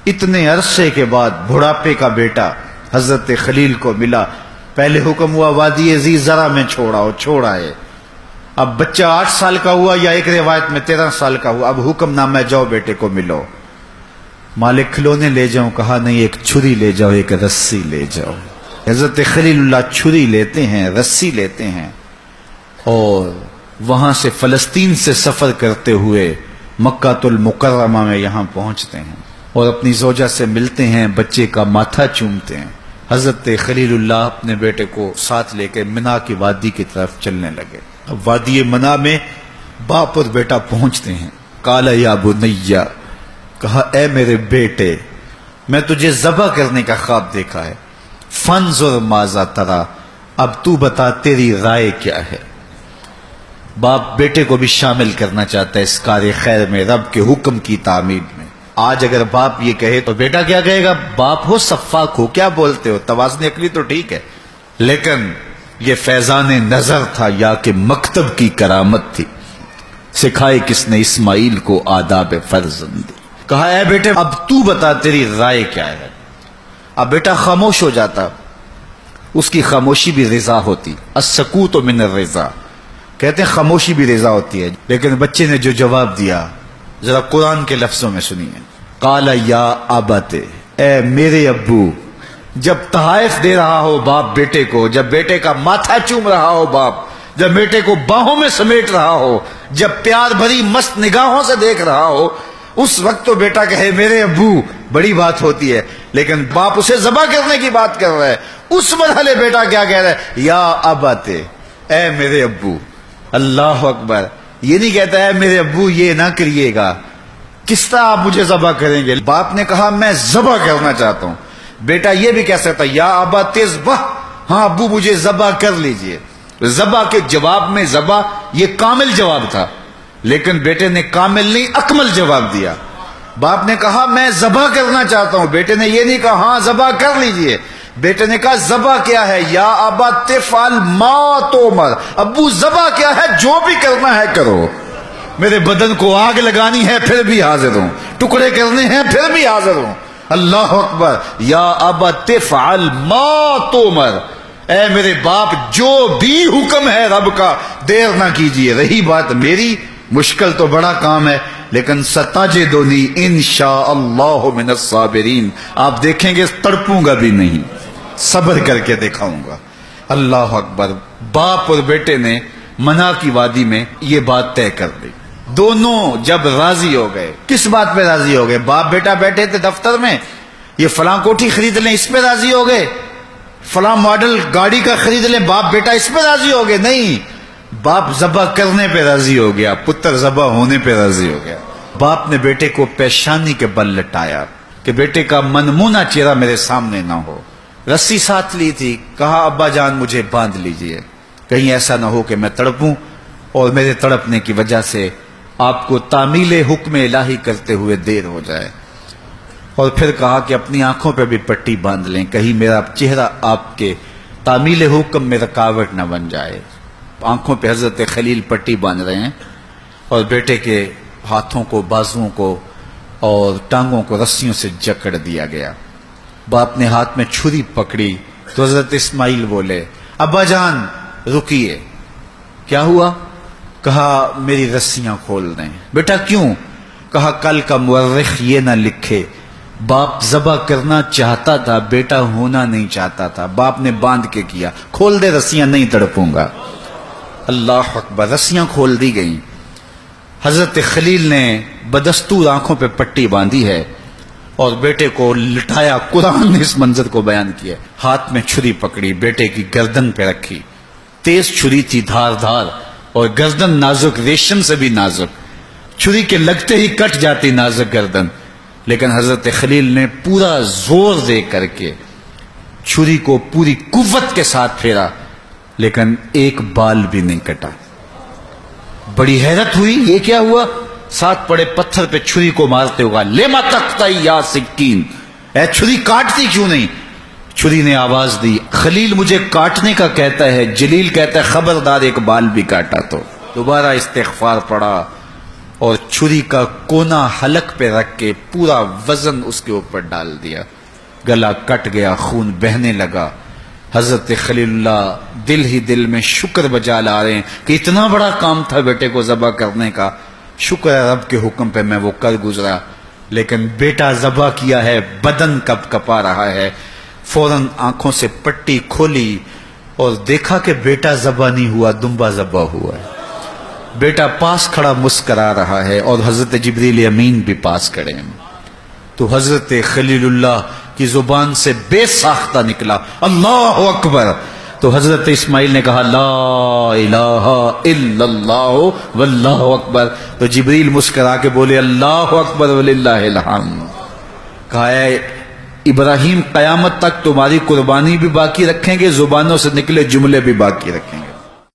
اتنے عرصے کے بعد بڑھاپے کا بیٹا حضرت خلیل کو ملا. پہلے حکم ہوا وادی ذی زرع میں چھوڑا ہے. اب بچہ 8 سال کا ہوا یا ایک روایت میں 13 سال کا ہوا. اب حکم نامہ جاؤ بیٹے کو ملو. مالک کھلونے لے جاؤں؟ کہا نہیں، ایک چھری لے جاؤ، ایک رسی لے جاؤ. حضرت خلیل اللہ چھری لیتے ہیں، رسی لیتے ہیں، اور وہاں سے فلسطین سے سفر کرتے ہوئے مکہ المکرمہ میں یہاں پہنچتے ہیں اور اپنی زوجہ سے ملتے ہیں، بچے کا ماتھا چومتے ہیں. حضرت خلیل اللہ اپنے بیٹے کو ساتھ لے کے منا کی وادی کی طرف چلنے لگے. اب وادی منا میں باپ اور بیٹا پہنچتے ہیں. قال یا بنی، کہا اے میرے بیٹے، میں تجھے ذبح کرنے کا خواب دیکھا ہے. فانظر ماذا ترى، اب تو بتا تیری رائے کیا ہے. باپ بیٹے کو بھی شامل کرنا چاہتا ہے اس کار خیر میں، رب کے حکم کی تعمیر میں. آج اگر باپ یہ کہے تو بیٹا کیا کہے گا؟ باپ ہو سفاک ہو، کیا بولتے ہو؟ توازن عقلی تو ٹھیک ہے، لیکن یہ فیضان نظر تھا یا کہ مکتب کی کرامت تھی. سکھائے کس نے اسماعیل کو آداب فرزندی. کہا اے بیٹے اب تو بتا تیری رائے کیا ہے. اب بیٹا خاموش ہو جاتا. اس کی خاموشی بھی رضا ہوتی. السکوت من الرضا، کہتے ہیں خاموشی بھی رضا ہوتی ہے. لیکن بچے نے جو جواب دیا ذرا قرآن کے لفظوں میں سنیے. قال یا ابت، اے میرے ابو. جب تحائف دے رہا ہو باپ بیٹے کو، جب بیٹے کا ماتھا چوم رہا ہو باپ، جب بیٹے کو باہوں میں سمیٹ رہا ہو، جب پیار بھری مست نگاہوں سے دیکھ رہا ہو، اس وقت تو بیٹا کہے میرے ابو، بڑی بات ہوتی ہے. لیکن باپ اسے ذبح کرنے کی بات کر رہا ہے. اس مرحلے بیٹا کیا کہہ رہا ہے؟ یا ابت، اے میرے ابو. اللہ اکبر. یہ نہیں کہتا ہے میرے ابو یہ نہ کریے گا، کس طرح آپ مجھے ذبح کریں گے. باپ نے کہا میں ذبح کرنا چاہتا ہوں. بیٹا یہ بھی کہہ سکتا یا ابا تذبح، ہاں ابو مجھے ذبح کر لیجئے. ذبح کے جواب میں ذبح یہ کامل جواب تھا، لیکن بیٹے نے کامل نہیں اکمل جواب دیا. باپ نے کہا میں ذبح کرنا چاہتا ہوں. بیٹے نے یہ نہیں کہا ہاں ذبح کر لیجئے. بیٹے نے کہا ذبح کیا ہے؟ یا ابا تفعل ما تؤمر، ابو ذبح کیا ہے؟ جو بھی کرنا ہے کرو. میرے بدن کو آگ لگانی ہے پھر بھی حاضر ہوں، ٹکڑے کرنے ہیں پھر بھی حاضر ہوں. اللہ اکبر. یا ابا تفعل ما تؤمر، اے میرے باپ جو بھی حکم ہے رب کا دیر نہ کیجئے. رہی بات میری، مشکل تو بڑا کام ہے، لیکن ستجدنی انشاء اللہ من الصابرین. آپ دیکھیں گے تڑپوں گا بھی نہیں، صبر کر کے دکھاؤں گا. اللہ اکبر. باپ اور بیٹے نے منا کی وادی میں یہ بات طے کر دی. دونوں جب راضی ہو گئے، کس بات پہ راضی ہو گئے؟ باپ بیٹا بیٹھے تھے دفتر میں، یہ فلاں کوٹھی خرید لیں، اس پہ راضی ہو گئے. فلاں ماڈل گاڑی کا خرید لیں، باپ بیٹا اس پہ راضی ہو گئے. نہیں، باپ ذبح کرنے پہ راضی ہو گیا، پتر ذبح ہونے پہ راضی ہو گیا. باپ نے بیٹے کو پیشانی کے بل لٹایا کہ بیٹے کا منمونہ چہرہ میرے سامنے نہ ہو. رسی ساتھ لی تھی. کہا ابا جان مجھے باندھ لیجئے، کہیں ایسا نہ ہو کہ میں تڑپوں اور میرے تڑپنے کی وجہ سے آپ کو تعمیل حکم الہی کرتے ہوئے دیر ہو جائے. اور پھر کہا کہ اپنی آنکھوں پہ بھی پٹی باندھ لیں، کہیں میرا چہرہ آپ کے تعمیل حکم میں رکاوٹ نہ بن جائے. آنکھوں پہ حضرت خلیل پٹی باندھ رہے ہیں اور بیٹے کے ہاتھوں کو، بازوؤں کو اور ٹانگوں کو رسیوں سے جکڑ دیا گیا. باپ نے ہاتھ میں چھری پکڑی تو حضرت اسماعیل بولے ابا جان رکیے. کیا ہوا؟ کہا میری رسیاں کھول دیں. بیٹا کیوں؟ کہا کل کا مورخ یہ نہ لکھے باپ ذبح کرنا چاہتا تھا، بیٹا ہونا نہیں چاہتا تھا. باپ نے باندھ کے کیا. کھول دے رسیاں، نہیں تڑپوں گا. اللہ اکبر. رسیاں کھول دی گئیں. حضرت خلیل نے بدستور آنکھوں پہ پٹی باندھی ہے اور بیٹے کو لٹایا. قرآن نے اس منظر کو بیان کیا. ہاتھ میں چھری پکڑی، بیٹے کی گردن پہ رکھی. تیز چھری تھی، دھار دھار، اور گردن نازک، ریشم سے بھی نازک. چھری کے لگتے ہی کٹ جاتی نازک گردن. لیکن حضرت خلیل نے پورا زور دے کر کے چھری کو پوری قوت کے ساتھ پھیرا، لیکن ایک بال بھی نہیں کٹا. بڑی حیرت ہوئی، یہ کیا ہوا؟ ساتھ پڑے پتھر پہ چھری کو مارتے ہوا لما تقطعی یا سکین، اے چھری کاٹتی کیوں نہیں؟ چھری نے آواز دی خلیل مجھے کاٹنے کا کہتا ہے، جلیل کہتا ہے خبردار ایک بال بھی کاٹا تو. دوبارہ استغفار پڑا اور چھری کا کونا حلق پہ رکھ کے پورا وزن اس کے اوپر ڈال دیا، گلا کٹ گیا، خون بہنے لگا۔ حضرت خلیل اللہ دل ہی دل میں شکر بجا لا رہے ہیں کہ اتنا بڑا کام تھا بیٹے کو ذبح کرنے کا، شکر ہے رب کے حکم پہ میں وہ کر گزرا۔ لیکن بیٹا ذبح کیا ہے، بدن کپ کپا رہا ہے، فوراً آنکھوں سے پٹی کھولی اور دیکھا کہ بیٹا ذبح نہیں ہوا، دمبا ذبح ہوا ہے۔ بیٹا پاس کھڑا مسکرا رہا ہے اور حضرت جبریل امین بھی پاس کھڑے ہیں۔ تو حضرت خلیل اللہ کی زبان سے بے ساختہ نکلا اللہ اکبر، تو حضرت اسماعیل نے کہا لا الہ الا اللہ واللہ اکبر، تو جبریل مسکرا کے بولے اللہ اکبر وللہ الحمد۔ کہا اے ابراہیم قیامت تک تمہاری قربانی بھی باقی رکھیں گے، زبانوں سے نکلے جملے بھی باقی رکھیں گے۔